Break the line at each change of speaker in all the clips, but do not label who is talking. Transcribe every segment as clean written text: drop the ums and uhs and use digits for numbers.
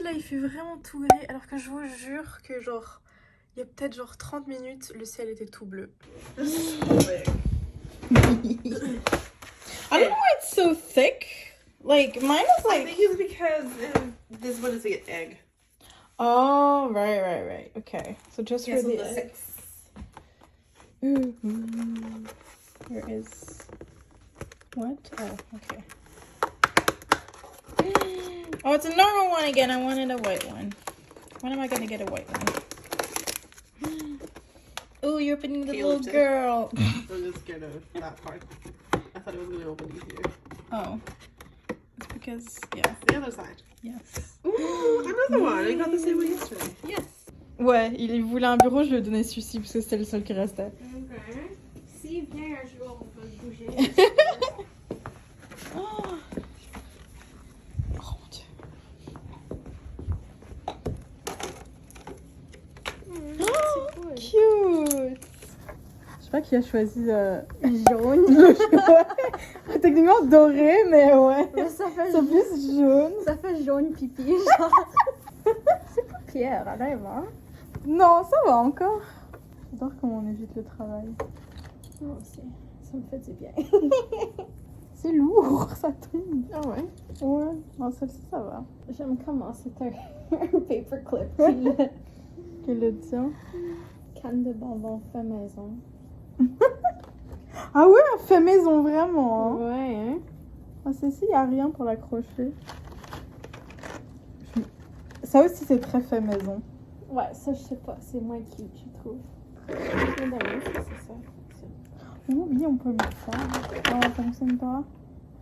là il fait vraiment tout gris alors que je vous jure que genre il y a peut-être genre 30 minutes le ciel était tout bleu.
I don't know why it's so thick. Like mine is
I
like.
think it's because this one is an egg.
Oh right. Okay, so just for the egg. Here is what? Oh, okay. Oh, it's a normal one again. I wanted a white one. When am I gonna get a white one? Oh, you're opening the little girl.
I'm just scared of that part. I thought it was gonna open easier.
Oh, it's because yeah.
The other side.
Yes.
Ooh, another one. I got the same one yesterday.
Yes. Ouais, il voulait un bureau, je lui ai donné celui-ci parce que c'était le seul qui restait.
Ok. S'il vient un jour, on peut le bouger.
Oh mon dieu. Oh, cute. Je sais pas qui a choisi
Jaune.
ouais. Techniquement doré, mais ouais.
Mais ça fait
C'est plus jaune.
Ça fait jaune pipi, genre. C'est pas Pierre, honnêtement.
Non, ça va encore. J'adore comment on évite le travail.
Moi aussi. Ça me fait du bien.
C'est lourd, ça tombe.
Ah ouais?
Ouais, non, celle-ci ça va.
J'aime comment c'est un paperclip qui
Qui le tient.
canne de bonbons fait maison.
Ah ouais, fait maison vraiment. Hein.
Ouais, hein?
Ah, celle-ci, il n'y a rien pour l'accrocher. Ça aussi, c'est très fait maison.
Ouais, ça je sais pas, c'est moins cute, je trouve. Mais d'ailleurs, c'est ça.
Oui, on peut mettre ça. Non, ça fonctionne pas.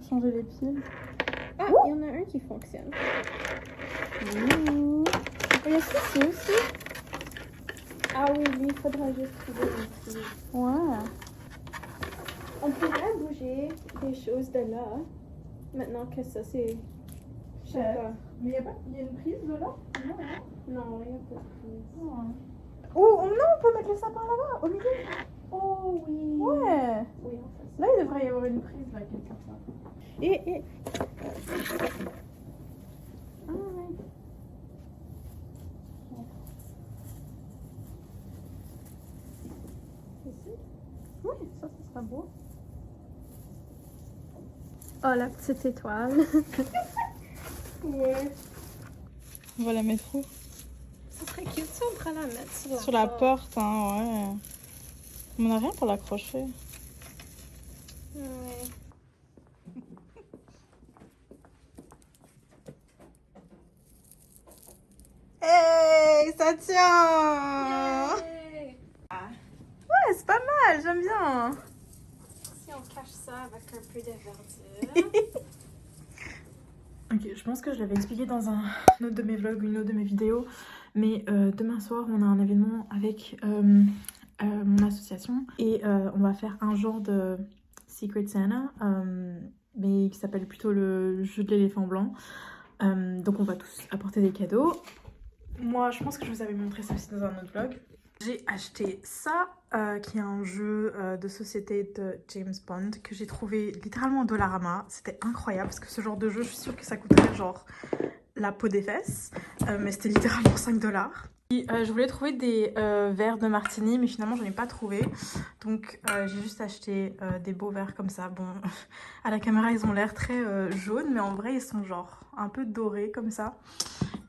Changer les piles.
Ah, il y en a un qui fonctionne.
Ouh. Il y a celui-ci aussi.
Ah oui, lui, il faudra juste trouver une prise.
Ouais.
On pourrait bouger des choses de là. Maintenant que ça, c'est... Je sais pas.
Mais il y a une prise de là?
Non, il n'y a pas de prise.
Oh non, on peut mettre le sapin là-bas, au milieu.
Oh oui.
Ouais.
Oui, en fait.
Là, il devrait y avoir une prise là, quelque part. Et.
Ah ouais. Ici?
Oui, ça sera beau.
Oh, la petite étoile.
Ouais. On va la mettre où?
Ça serait cute si on pourrait la mettre
Sur la porte, hein, ouais. On n'a rien pour l'accrocher.
Ouais.
Hey, ça tient!
Yay!
Ouais, c'est pas mal, j'aime bien.
Si on cache ça avec un peu de verdure.
Ok, je pense que je l'avais expliqué dans un autre de mes vlogs, une autre de mes vidéos, mais demain soir on a un événement avec mon association et on va faire un genre de Secret Santa, mais qui s'appelle plutôt le jeu de l'éléphant blanc. Donc on va tous apporter des cadeaux. Moi je pense que je vous avais montré ça aussi dans un autre vlog. J'ai acheté ça, qui est un jeu de société de James Bond que j'ai trouvé littéralement au Dollarama. C'était incroyable parce que ce genre de jeu, je suis sûre que ça coûterait genre la peau des fesses, mais c'était littéralement 5 $. Et, je voulais trouver des verres de martini, mais finalement j'en ai pas trouvé. Donc j'ai juste acheté des beaux verres comme ça. Bon, à la caméra ils ont l'air très jaunes, mais en vrai ils sont genre un peu dorés comme ça.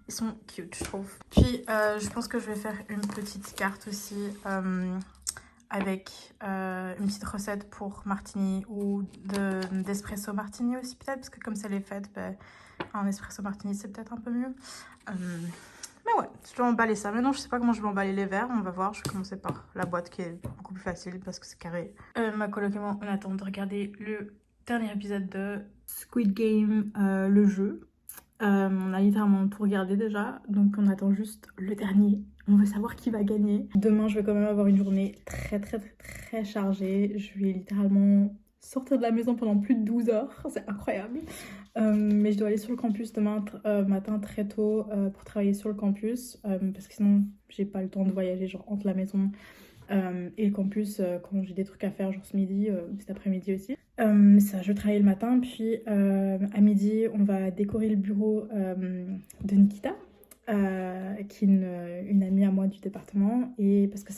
Ils sont cute, je trouve. Puis, je pense que je vais faire une petite carte aussi avec une petite recette pour martini ou d'espresso martini aussi peut-être. Parce que comme c'est les fêtes, ben, un espresso martini c'est peut-être un peu mieux. Mais ouais, je dois emballer ça. Maintenant, je sais pas comment je vais emballer les verres. On va voir. Je vais commencer par la boîte qui est beaucoup plus facile parce que c'est carré. Ma coloc et moi, on attend de regarder le dernier épisode de Squid Game, le jeu. On a littéralement tout regardé déjà, donc on attend juste le dernier. On veut savoir qui va gagner. Demain, je vais quand même avoir une journée très chargée. Je vais littéralement sortir de la maison pendant plus de 12 heures. C'est incroyable. Mais je dois aller sur le campus demain matin très tôt pour travailler sur le campus. Parce que sinon, j'ai pas le temps de voyager genre entre la maison et le campus quand j'ai des trucs à faire, genre ce midi, cet après-midi aussi. Ça, je travaille le matin, puis à midi, on va décorer le bureau de Nikita. qui est une amie à moi du département, et parce que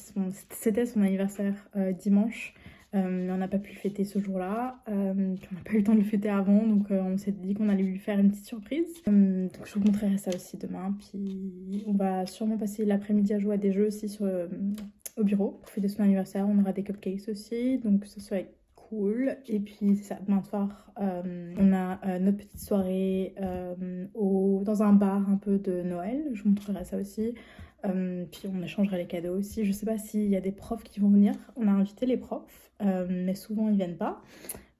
c'était son anniversaire dimanche, mais on n'a pas pu le fêter ce jour-là, puis on n'a pas eu le temps de le fêter avant, donc on s'est dit qu'on allait lui faire une petite surprise. Donc je vous montrerai ça aussi demain, puis on va sûrement passer l'après-midi à jouer à des jeux aussi au bureau pour fêter son anniversaire. On aura des cupcakes aussi, donc ça va être cool. Et puis c'est ça, demain soir on a notre petite soirée dans un bar un peu de Noël, je vous montrerai ça aussi. Puis on échangera les cadeaux aussi. Je sais pas s'il y a des profs qui vont venir, on a invité les profs, mais souvent ils viennent pas,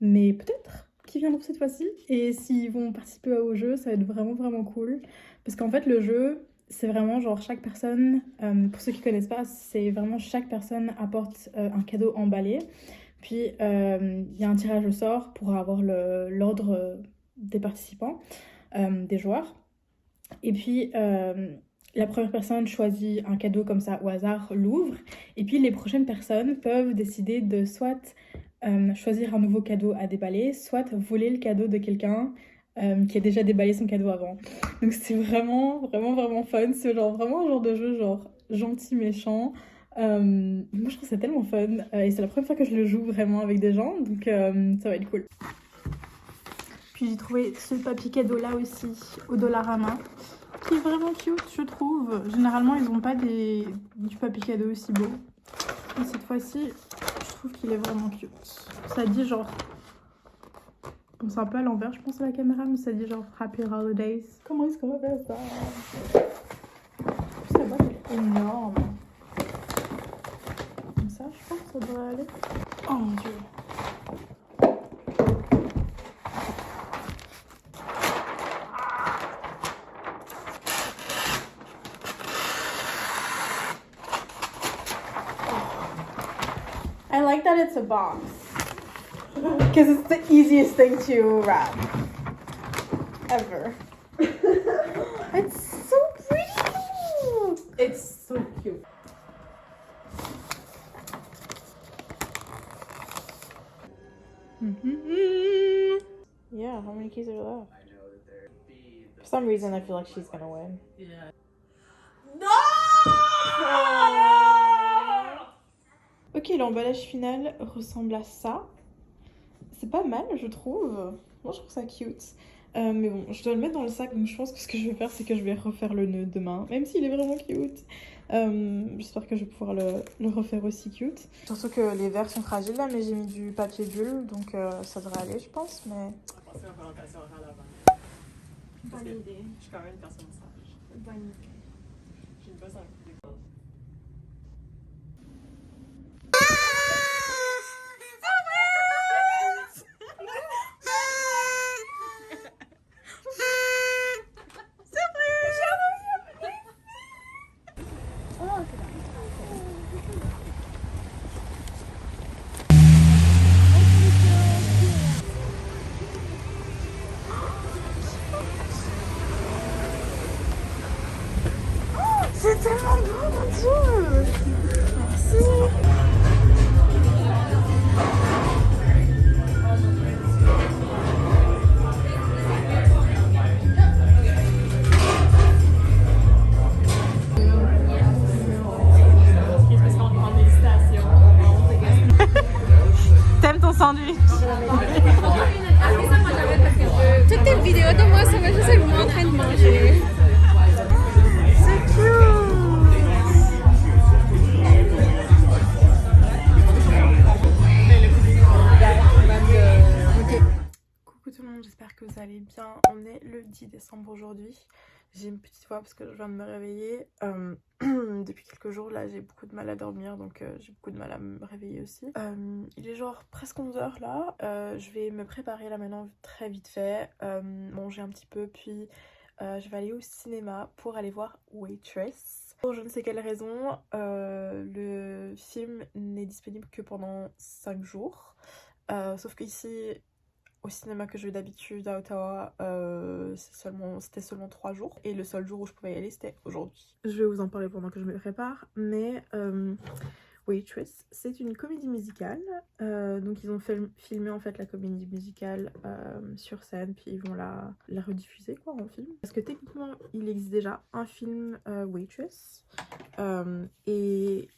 mais peut-être qu'ils viendront cette fois-ci, et s'ils vont participer au jeu, ça va être vraiment vraiment cool, parce qu'en fait le jeu c'est vraiment genre chaque personne, pour ceux qui connaissent pas, c'est vraiment chaque personne apporte un cadeau emballé. Puis il y a un tirage au sort pour avoir l'ordre des participants, des joueurs. Et puis la première personne choisit un cadeau comme ça au hasard, l'ouvre. Et puis les prochaines personnes peuvent décider de soit choisir un nouveau cadeau à déballer, soit voler le cadeau de quelqu'un qui a déjà déballé son cadeau avant. Donc c'est vraiment, vraiment, vraiment fun. C'est vraiment un genre de jeu genre gentil, méchant. Moi je trouve ça tellement fun et c'est la première fois que je le joue vraiment avec des gens, donc ça va être cool. Puis j'ai trouvé ce papier cadeau là aussi au Dollarama qui est vraiment cute, je trouve. Généralement ils n'ont pas du papier cadeau aussi beau, et cette fois-ci je trouve qu'il est vraiment cute. Ça dit genre, bon c'est un peu à l'envers je pense à la caméra, mais ça dit genre Happy Holidays. Comment est-ce qu'on va faire ça? Ça va, c'est énorme. Ça, je pense que ça devrait aller. Oh mon dieu. I like that it's a box. Because it's the easiest thing to wrap. Ever. It's so pretty!
It's so cute.
Yeah, how many keys are left? For some reason, I feel like she's gonna win.
Yeah.
Ok, l'emballage final ressemble à ça. C'est pas mal, je trouve. Moi, je trouve ça cute. Mais bon, je dois le mettre dans le sac, donc je pense que ce que je vais faire, c'est que je vais refaire le nœud demain, même s'il est vraiment cute. J'espère que je vais pouvoir le refaire aussi cute. Surtout que les verres sont fragiles là, mais j'ai mis du papier bulle, donc ça devrait aller, je pense. Mais
Bonne idée.
Je suis quand même une personne sage.
Bonne idée.
J'ai une bonne
c'est tellement beau, mon dieu! Merci! T'aimes ton sandwich?
Toutes tes vidéos de moi, ça va juste être moi en train de manger.
C'est cute! Coucou tout le monde, j'espère que vous allez bien. On est le 10 décembre aujourd'hui. J'ai une petite voix parce que je viens de me réveiller. Depuis quelques jours là, j'ai beaucoup de mal à dormir, donc j'ai beaucoup de mal à me réveiller aussi. Il est genre presque 11h là. Je vais me préparer là maintenant très vite fait, manger un petit peu, puis je vais aller au cinéma pour aller voir Waitress. Pour je ne sais quelle raison, le film n'est disponible que pendant 5 jours. Sauf qu'ici, au cinéma que je vais d'habitude à Ottawa, c'était seulement 3 jours. Et le seul jour où je pouvais y aller, c'était aujourd'hui. Je vais vous en parler pendant que je me prépare. Mais Waitress. C'est une comédie musicale. Donc ils ont filmé en fait la comédie musicale sur scène, puis ils vont la rediffuser quoi en film. Parce que techniquement il existe déjà un film Waitress et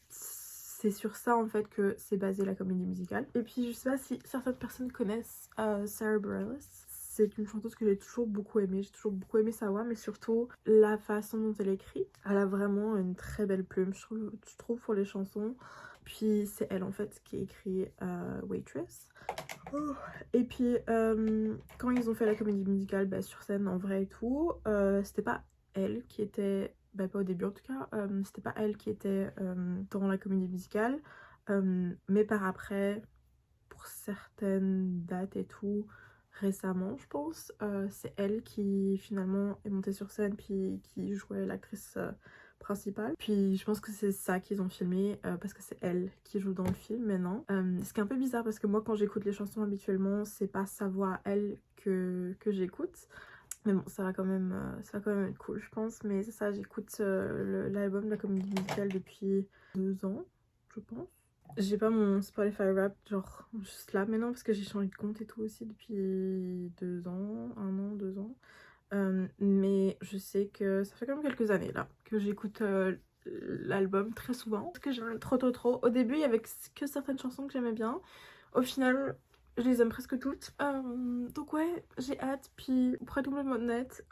c'est sur ça en fait que c'est basé la comédie musicale. Et puis je sais pas si certaines personnes connaissent Sara Bareilles. C'est une chanteuse que j'ai toujours beaucoup aimée. J'ai toujours beaucoup aimé sa voix, mais surtout la façon dont elle écrit. Elle a vraiment une très belle plume, je trouve, pour les chansons. Puis c'est elle en fait qui écrit Waitress. Et puis quand ils ont fait la comédie musicale sur scène en vrai et tout, c'était pas elle qui était, pas au début en tout cas, c'était pas elle qui était dans la comédie musicale, mais par après, pour certaines dates et tout, récemment je pense, c'est elle qui finalement est montée sur scène puis qui jouait l'actrice principale. Puis je pense que c'est ça qu'ils ont filmé parce que c'est elle qui joue dans le film maintenant. Ce qui est un peu bizarre parce que moi quand j'écoute les chansons habituellement c'est pas sa voix à elle que j'écoute. Mais bon, ça va quand même être cool, je pense. Mais c'est ça, j'écoute l'album de la comédie musicale depuis 2 ans, je pense. J'ai pas mon Spotify Wrapped, genre juste là maintenant, parce que j'ai changé de compte et tout aussi depuis 2 ans, 1 an, 2 ans. Mais je sais que ça fait quand même quelques années là que j'écoute l'album très souvent. Parce que j'aime trop. Au début, il y avait que certaines chansons que j'aimais bien. Au final, je les aime presque toutes. Donc ouais, j'ai hâte. Puis pour être complètement honnête,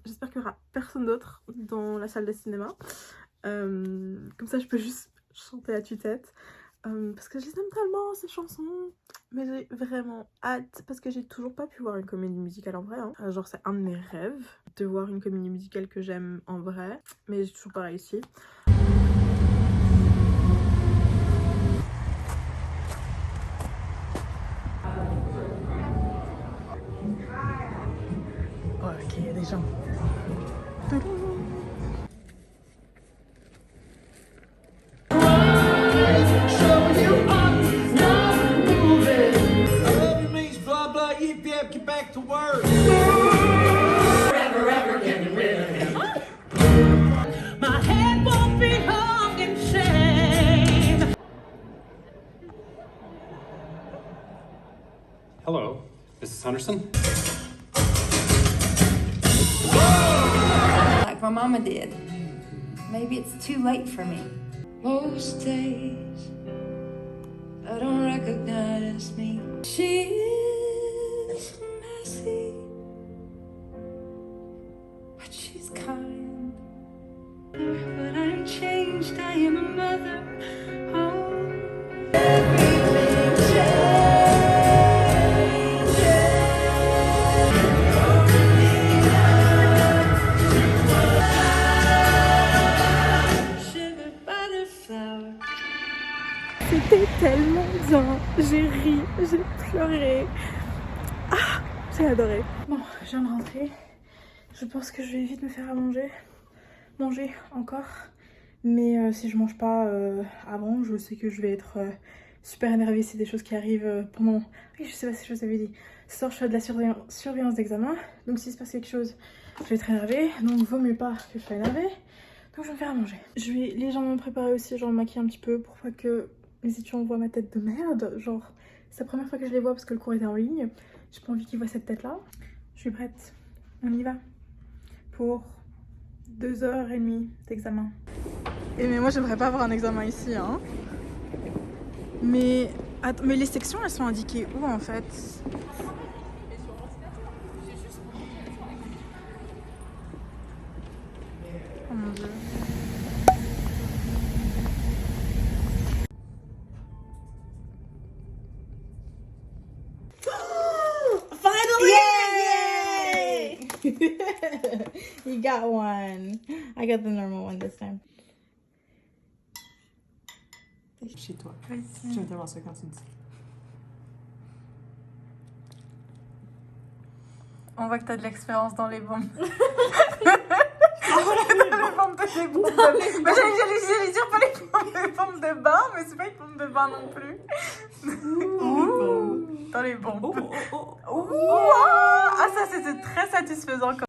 j'espère qu'il y aura personne d'autre dans la salle de cinéma. Comme ça, je peux juste chanter à tue-tête. Parce que je les aime tellement ces chansons. Mais j'ai vraiment hâte parce que j'ai toujours pas pu voir une comédie musicale en vrai. Genre c'est un de mes rêves de voir une comédie musicale que j'aime en vrai. Mais j'ai toujours pas réussi. Ok, il y a des gens.
Get back to work. My head won't be hung in shame.
Hello, Mrs. Henderson.
Like my mama did. Maybe it's too late for me. Most days I don't recognize me. She is messy, but she's kind. But I'm changed, I am a mother. Oh, everything changes. Sugar butter flower.
C'était tellement bien. J'ai ri, j'ai pleuré. Ah, j'ai adoré. Bon, je viens de rentrer. Je pense que je vais vite me faire à manger. Manger encore. Mais si je mange pas avant, je sais que je vais être super énervée. C'est des choses qui arrivent pendant... Oui, je sais pas si je vous avais dit. Ce soir, je fais de la surveillance d'examen. Donc s'il se passe quelque chose, je vais être énervée. Donc vaut mieux pas que je sois énervée. Donc je vais me faire à manger. Je vais légèrement me préparer aussi, genre me maquiller un petit peu pour pas que les étudiants voient ma tête de merde. Genre, c'est la première fois que je les vois parce que le cours était en ligne. J'ai pas envie qu'ils voient cette tête-là. Je suis prête. On y va. Pour 2h30 d'examen. Et mais moi, j'aimerais pas avoir un examen ici, hein. Mais les sections, elles sont indiquées où en fait? Oh mon dieu.
You got one. I got the normal one this time.
Chez toi. J'aime tellement ça quand tu dis.
On voit que t'as de l'expérience dans les bombes. Dans les bombes de... Bah, j'allais dire pas les bombes de bain, mais c'est pas une bombe de bain non plus. Dans les bombes. Ah, ça c'était très satisfaisant quand